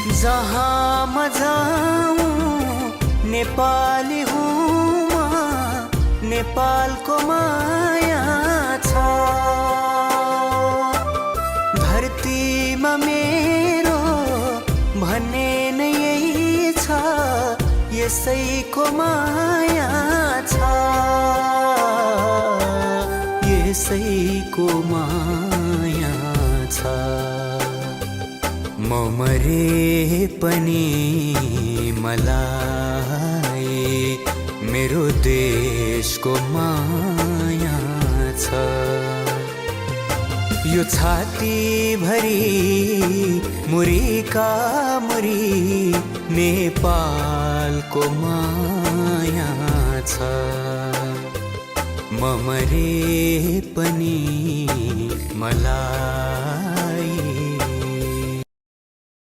जहाँ म जाऊँ नेपाली हूँ म, नेपालको माया छ। धरतीमा मेरो भन्ने नै यही छ, यसैको माया छ, यसैको माया छ। म मरे पनि मलाई मेरो देशको माया छ। यो छाती भरी मुरीका मुरी नेपालको माया छ। म मरे पनि मलाई